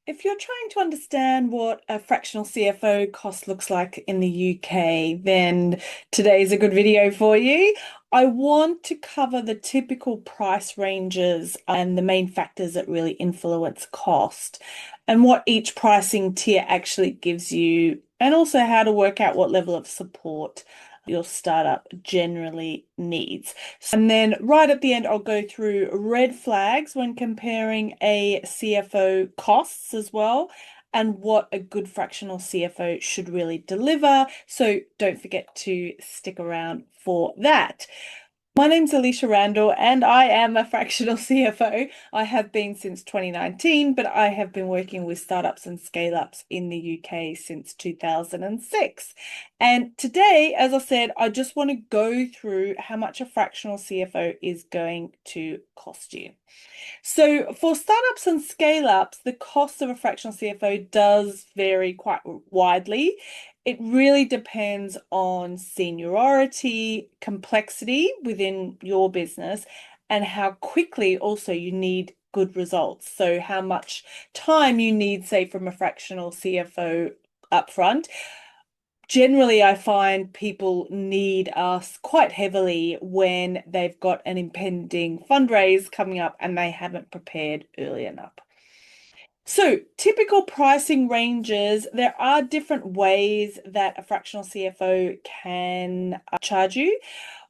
If you're trying to understand what a fractional CFO cost looks like in the UK, then today's a good video for you. I want to cover the typical price ranges and the main factors that really influence cost and what each pricing tier actually gives you, and also how to work out what level of support your startup generally needs. And then right at the end, I'll go through red flags when comparing a CFO costs as well, and what a good fractional CFO should really deliver. So don't forget to stick around for that. My name's Alysha Randall, and I am a fractional CFO. I have been since 2019, but I have been working with startups and scale-ups in the UK since 2006. And today, as I said, I just want to go through how much a fractional CFO is going to cost you. So for startups and scale-ups, the cost of a fractional CFO does vary quite widely. It really depends on seniority, complexity within your business, and how quickly also you need good results. So how much time you need, say, from a fractional CFO upfront. Generally, I find people need us quite heavily when they've got an impending fundraise coming up and they haven't prepared early enough. So, typical pricing ranges, there are different ways that a fractional CFO can charge you.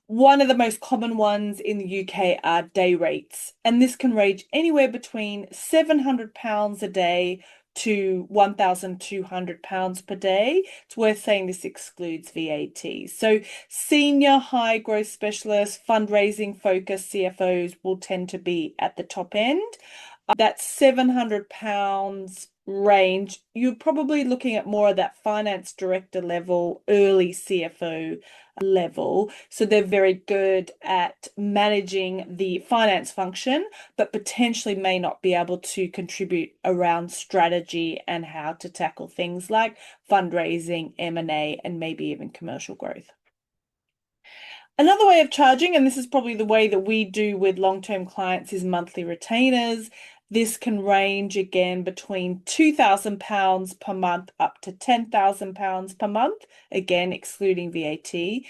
One of the most common ones in the UK are day rates, and this can range anywhere between £700 a day to £1,200 per day. It's worth saying this excludes VAT. So senior high growth specialists, fundraising focused CFOs will tend to be at the top end. That £700 range, you're probably looking at more of that finance director level, early CFO level. So they're very good at managing the finance function, but potentially may not be able to contribute around strategy and how to tackle things like fundraising, M&A, and maybe even commercial growth. Another way of charging, and this is probably the way that we do with long-term clients, is monthly retainers. This can range again between £2,000 per month up to £10,000 per month, again excluding VAT.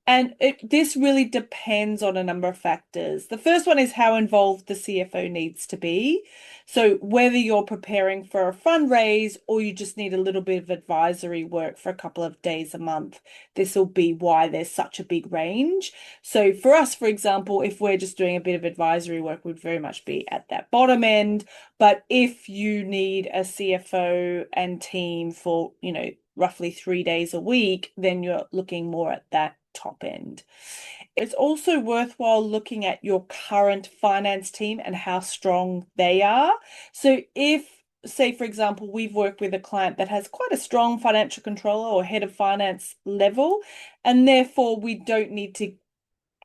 And this really depends on a number of factors. The first one is how involved the CFO needs to be. So whether you're preparing for a fundraise or you just need a little bit of advisory work for a couple of days a month, this will be why there's such a big range. So for us, for example, if we're just doing a bit of advisory work, we'd very much be at that bottom end. But if you need a CFO and team for, roughly 3 days a week, then you're looking more at that top end. It's also worthwhile looking at your current finance team and how strong they are. So if, say, for example, we've worked with a client that has quite a strong financial controller or head of finance level, and therefore we don't need to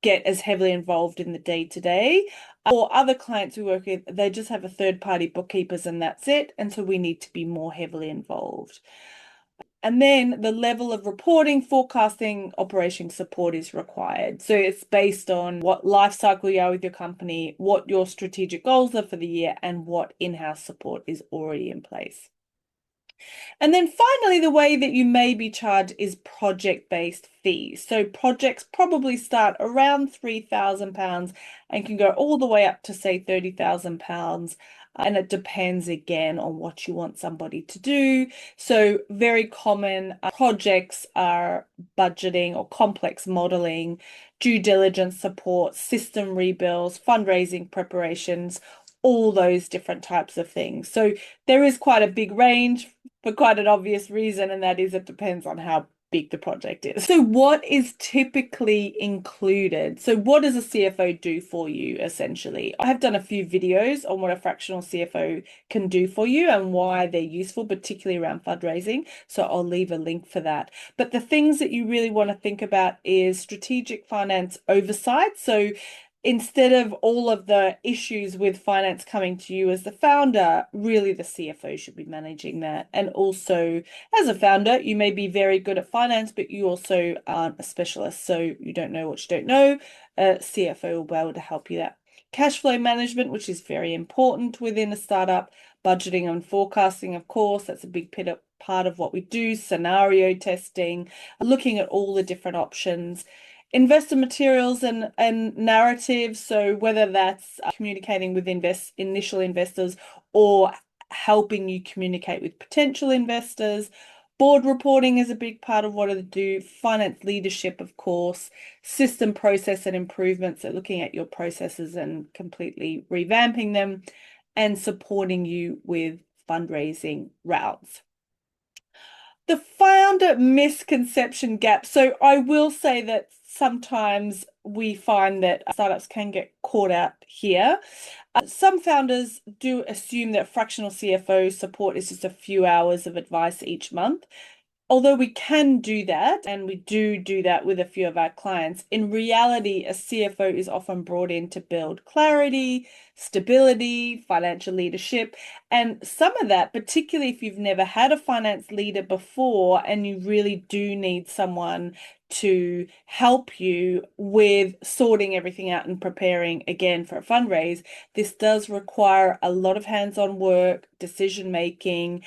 get as heavily involved in the day-to-day. Or other clients we work with, they just have a third-party bookkeepers and that's it. And so we need to be more heavily involved. And then the level of reporting, forecasting, operation support is required. So it's based on what life cycle you are with your company, what your strategic goals are for the year, and what in-house support is already in place. And then finally, the way that you may be charged is project-based fees. So projects probably start around £3,000 and can go all the way up to, say, £30,000. And it depends again on what you want somebody to do. So very common projects are budgeting or complex modeling, due diligence support, system rebuilds, fundraising preparations, all those different types of things. So there is quite a big range for quite an obvious reason, and that is it depends on how big the project is. So what is typically included? So what does a CFO do for you, essentially? I have done a few videos on what a fractional CFO can do for you and why they're useful, particularly around fundraising. So I'll leave a link for that. But the things that you really want to think about is strategic finance oversight. So instead of all of the issues with finance coming to you as the founder, really the CFO should be managing that. And also, as a founder, you may be very good at finance, but you also aren't a specialist, so you don't know what you don't know. A CFO will be able to help you that. Cash flow management, which is very important within a startup, budgeting and forecasting, of course, that's a big part of what we do, scenario testing, looking at all the different options. Investor materials and narratives, so whether that's communicating with initial investors or helping you communicate with potential investors. Board reporting is a big part of what I do. Finance leadership, of course, system process and improvements, so looking at your processes and completely revamping them, and supporting you with fundraising routes. The founder misconception gap. So I will say that sometimes we find that startups can get caught out here. Some founders do assume that fractional CFO support is just a few hours of advice each month. Although we can do that, and we do that with a few of our clients, in reality, a CFO is often brought in to build clarity, stability, financial leadership, and some of that, particularly if you've never had a finance leader before and you really do need someone to help you with sorting everything out and preparing again for a fundraise, this does require a lot of hands-on work, decision making,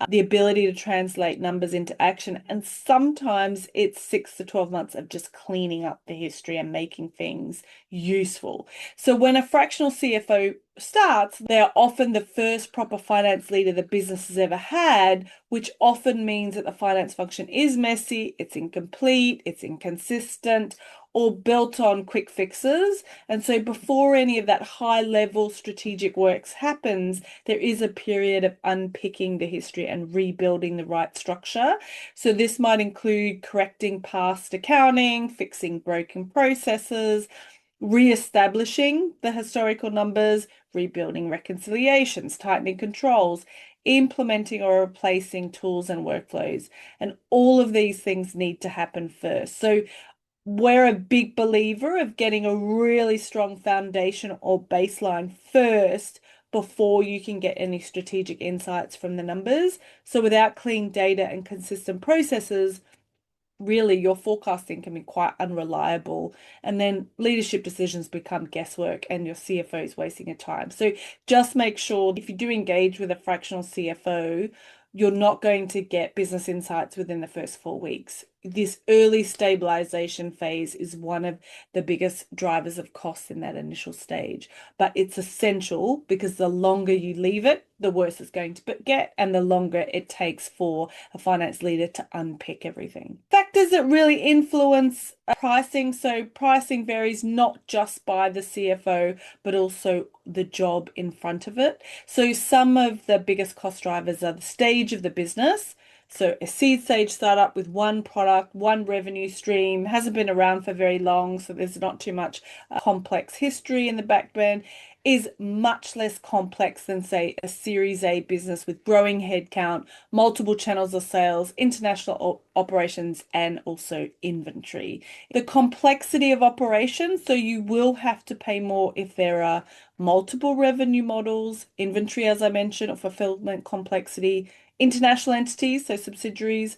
the ability to translate numbers into action. And sometimes it's 6 to 12 months of just cleaning up the history and making things useful. So when a fractional CFO starts, they're often the first proper finance leader the business has ever had, which often means that the finance function is messy, it's incomplete, it's inconsistent, or built on quick fixes. And so before any of that high level strategic works happens, there is a period of unpicking the history and rebuilding the right structure. So this might include correcting past accounting, fixing broken processes, re-establishing the historical numbers, rebuilding reconciliations, tightening controls, implementing or replacing tools and workflows. And all of these things need to happen first. So we're a big believer of getting a really strong foundation or baseline first before you can get any strategic insights from the numbers. So without clean data and consistent processes, really your forecasting can be quite unreliable, and then leadership decisions become guesswork and your CFO is wasting your time. So just make sure if you do engage with a fractional CFO, you're not going to get business insights within the first 4 weeks. This early stabilization phase is one of the biggest drivers of costs in that initial stage, but it's essential because the longer you leave it, the worse it's going to get, and the longer it takes for a finance leader to unpick everything. Factors that really influence pricing. So pricing varies not just by the CFO, but also the job in front of it. So some of the biggest cost drivers are the stage of the business. So a seed stage startup with one product, one revenue stream, hasn't been around for very long, so there's not too much complex history in the background, is much less complex than, say, a Series A business with growing headcount, multiple channels of sales, international operations, and also inventory. The complexity of operations, so you will have to pay more if there are multiple revenue models, inventory, as I mentioned, or fulfillment complexity, international entities, so subsidiaries,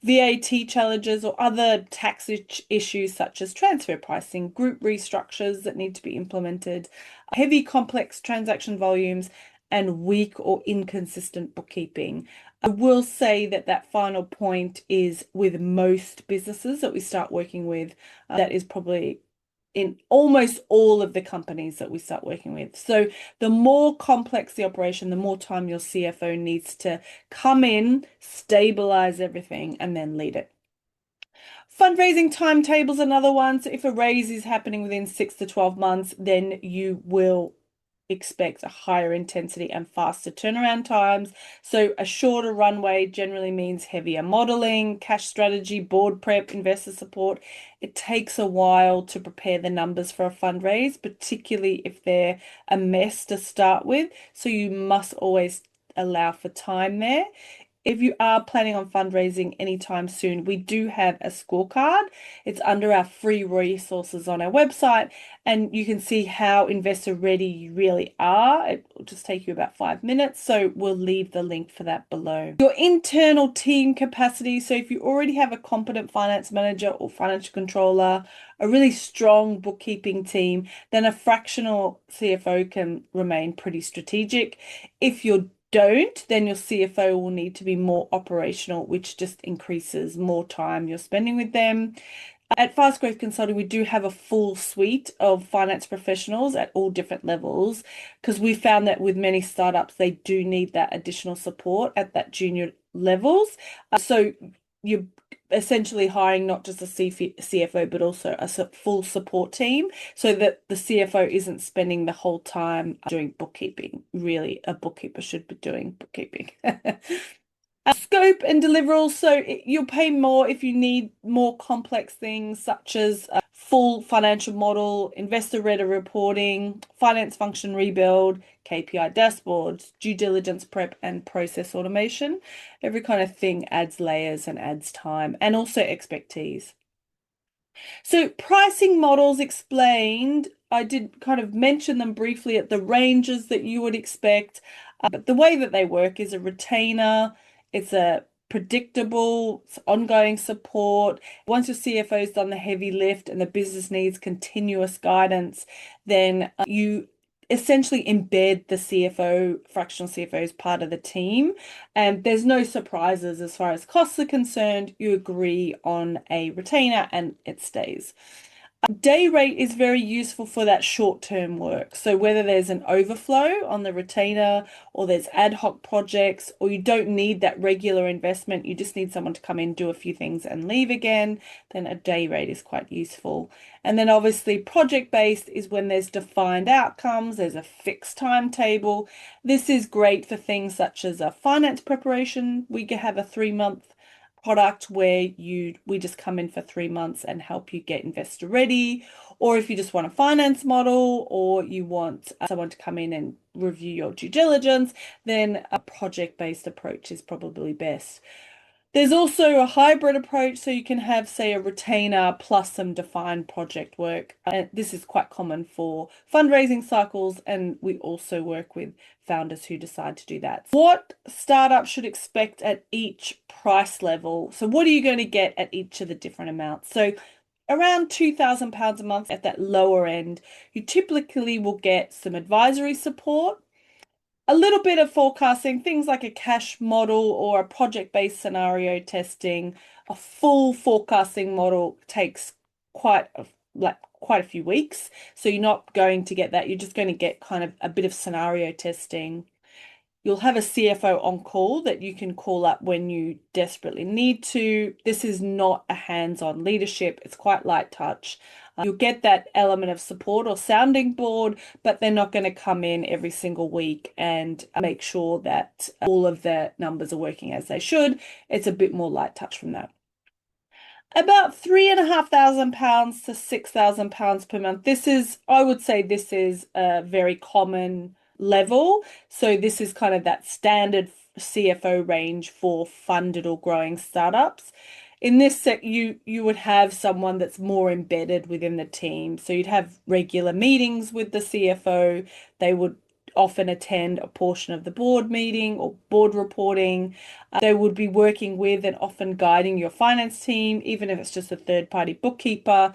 VAT challenges, or other tax issues such as transfer pricing, group restructures that need to be implemented, heavy complex transaction volumes, and weak or inconsistent bookkeeping. I will say that that final point is with most businesses that we start working with, that is probably in almost all of the companies that we start working with. So the more complex the operation, the more time your CFO needs to come in, stabilize everything, and then lead it. Fundraising timetables, another one. So if a raise is happening within 6 to 12 months, then you will expect a higher intensity and faster turnaround times. So a shorter runway generally means heavier modeling, cash strategy, board prep, investor support. It takes a while to prepare the numbers for a fundraise, particularly if they're a mess to start with. So you must always allow for time there. If you are planning on fundraising anytime soon, we do have a scorecard. It's under our free resources on our website, and you can see how investor ready you really are. It will just take you about 5 minutes, so we'll leave the link for that below. Your internal team capacity. So if you already have a competent finance manager or financial controller, a really strong bookkeeping team, then a fractional CFO can remain pretty strategic. If you're don't, then your CFO will need to be more operational, which just increases more time you're spending with them. At Fast Growth Consulting, we do have a full suite of finance professionals at all different levels because we found that with many startups, they do need that additional support at that junior levels. So you're essentially hiring not just a CFO, but also a full support team so that the CFO isn't spending the whole time doing bookkeeping. Really, a bookkeeper should be doing bookkeeping. Scope and deliverables. So you'll pay more if you need more complex things such as a full financial model, investor-ready reporting, finance function rebuild, KPI dashboards, due diligence prep, and process automation. Every kind of thing adds layers and adds time and also expertise. So pricing models explained, I did kind of mention them briefly at the ranges that you would expect, but the way that they work is a retainer, it's a predictable, it's ongoing support. Once your CFO's done the heavy lift and the business needs continuous guidance, then you essentially embed the CFO, fractional CFO as part of the team. And there's no surprises as far as costs are concerned. You agree on a retainer and it stays. Day rate is very useful for that short-term work. So whether there's an overflow on the retainer or there's ad hoc projects or you don't need that regular investment, you just need someone to come in, do a few things and leave again, then a day rate is quite useful. And then obviously project-based is when there's defined outcomes, there's a fixed timetable. This is great for things such as a finance preparation. We could have a 3-month product where we just come in for 3 months and help you get investor ready, or if you just want a finance model or you want someone to come in and review your due diligence, then a project-based approach is probably best. There's also a hybrid approach, so you can have, say, a retainer plus some defined project work. And this is quite common for fundraising cycles, and we also work with founders who decide to do that. What startups should expect at each price level? So what are you going to get at each of the different amounts? So around £2,000 a month at that lower end, you typically will get some advisory support, a little bit of forecasting, things like a cash model or a project-based scenario testing. A full forecasting model takes quite a few weeks. So you're not going to get that. You're just going to get kind of a bit of scenario testing. You'll have a CFO on call that you can call up when you desperately need to. This is not a hands-on leadership. It's quite light touch. You'll get that element of support or sounding board, but they're not going to come in every single week and make sure that all of the numbers are working as they should. It's a bit more light touch from that. About £3,500 to £6,000 per month. I would say this is a very common level. So this is kind of that standard CFO range for funded or growing startups. In this set, you would have someone that's more embedded within the team. So you'd have regular meetings with the CFO. They would often attend a portion of the board meeting or board reporting. They would be working with and often guiding your finance team, even if it's just a third-party bookkeeper.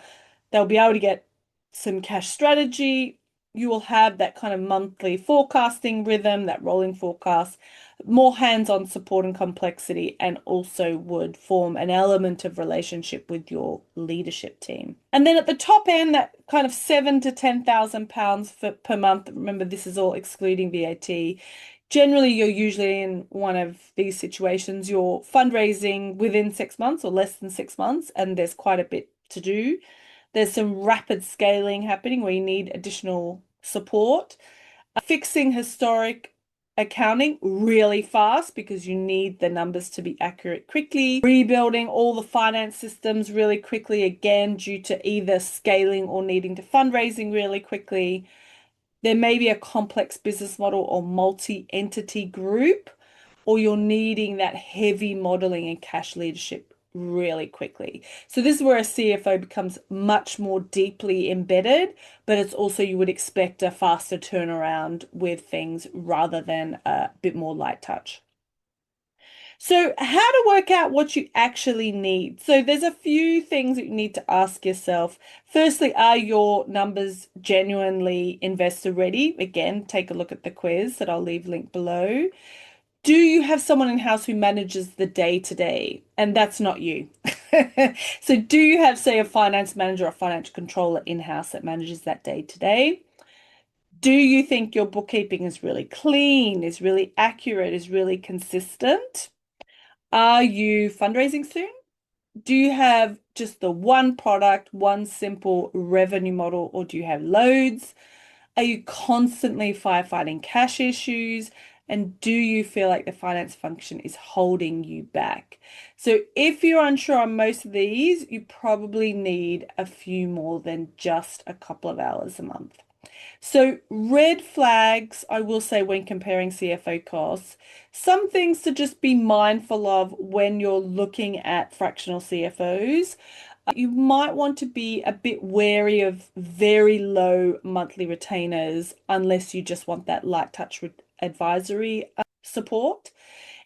They'll be able to get some cash strategy. You will have that kind of monthly forecasting rhythm, that rolling forecast, more hands-on support and complexity, and also would form an element of relationship with your leadership team. And then at the top end, that kind of £7,000 to £10,000 per month. Remember, this is all excluding VAT. Generally, you're usually in one of these situations. You're fundraising within 6 months or less than 6 months, and there's quite a bit to do. There's some rapid scaling happening where you need additional support. Fixing historic accounting really fast because you need the numbers to be accurate quickly. Rebuilding all the finance systems really quickly, again, due to either scaling or needing to fundraising really quickly. There may be a complex business model or multi-entity group, or you're needing that heavy modeling and cash leadership really quickly. So this is where a CFO becomes much more deeply embedded, but it's also you would expect a faster turnaround with things rather than a bit more light touch. So how to work out what you actually need. So there's a few things that you need to ask yourself. Firstly, are your numbers genuinely investor ready? Again, take a look at the quiz that I'll leave linked below. Do you have someone in-house who manages the day-to-day? And that's not you. So do you have, say, a finance manager or financial controller in-house that manages that day-to-day? Do you think your bookkeeping is really clean, is really accurate, is really consistent? Are you fundraising soon? Do you have just the one product, one simple revenue model, or do you have loads? Are you constantly firefighting cash issues? And do you feel like the finance function is holding you back? So if you're unsure on most of these, you probably need a few more than just a couple of hours a month. So red flags, I will say when comparing CFO costs, some things to just be mindful of when you're looking at fractional CFOs. You might want to be a bit wary of very low monthly retainers unless you just want that light touch advisory support.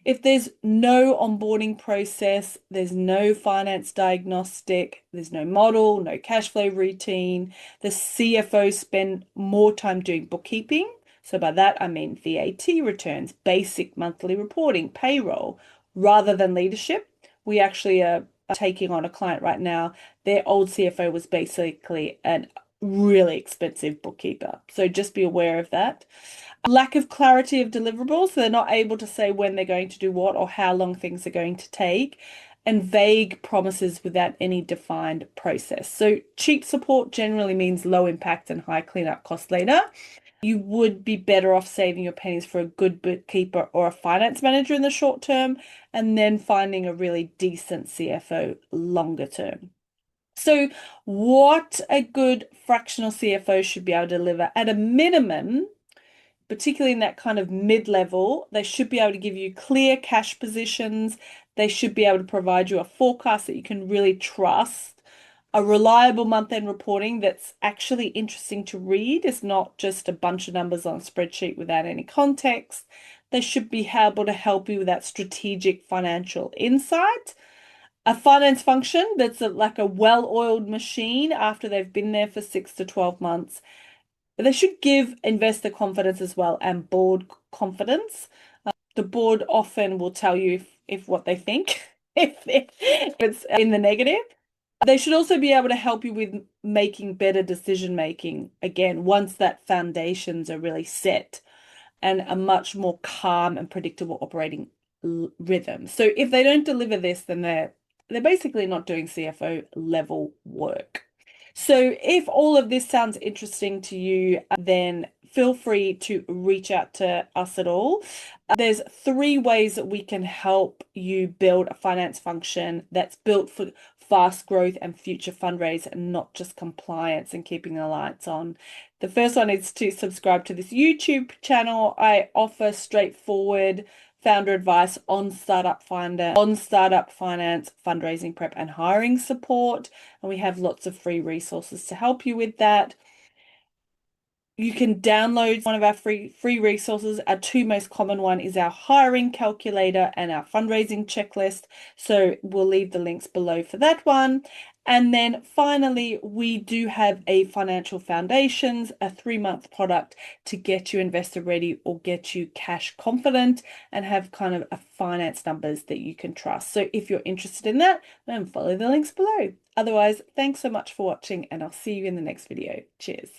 If there's no onboarding process, there's no finance diagnostic, there's no model, no cash flow routine, the CFO spend more time doing bookkeeping. So by that, I mean VAT returns, basic monthly reporting, payroll, rather than leadership. We actually are taking on a client right now. Their old CFO was basically a really expensive bookkeeper. So just be aware of that. Lack of clarity of deliverables, so they're not able to say when they're going to do what or how long things are going to take, and vague promises without any defined process. So cheap support generally means low impact and high cleanup cost later. You would be better off saving your pennies for a good bookkeeper or a finance manager in the short term, and then finding a really decent CFO longer term. So, what a good fractional CFO should be able to deliver at a minimum, particularly in that kind of mid-level, they should be able to give you clear cash positions. They should be able to provide you a forecast that you can really trust, a reliable month-end reporting that's actually interesting to read. It's not just a bunch of numbers on a spreadsheet without any context. They should be able to help you with that strategic financial insight. A finance function that's like a well-oiled machine after they've been there for 6 to 12 months. But they should give investor confidence as well and board confidence. The board often will tell you if what they think, if it's in the negative. They should also be able to help you with making better decision making, again, once that foundations are really set and a much more calm and predictable operating rhythm. So if they don't deliver this, then they're basically not doing CFO level work. So if all of this sounds interesting to you, then feel free to reach out to us at all. There's 3 ways that we can help you build a finance function that's built for fast growth and future fundraise and not just compliance and keeping the lights on. The first one is to subscribe to this YouTube channel. I offer straightforward founder advice on startup finance, fundraising prep, and hiring support. And we have lots of free resources to help you with that. You can download one of our free resources. Our 2 most common one is our hiring calculator and our fundraising checklist. So we'll leave the links below for that one. And then finally, we do have a financial foundations, a 3-month product to get you investor ready or get you cash confident and have kind of a finance numbers that you can trust. So if you're interested in that, then follow the links below. Otherwise, thanks so much for watching and I'll see you in the next video. Cheers.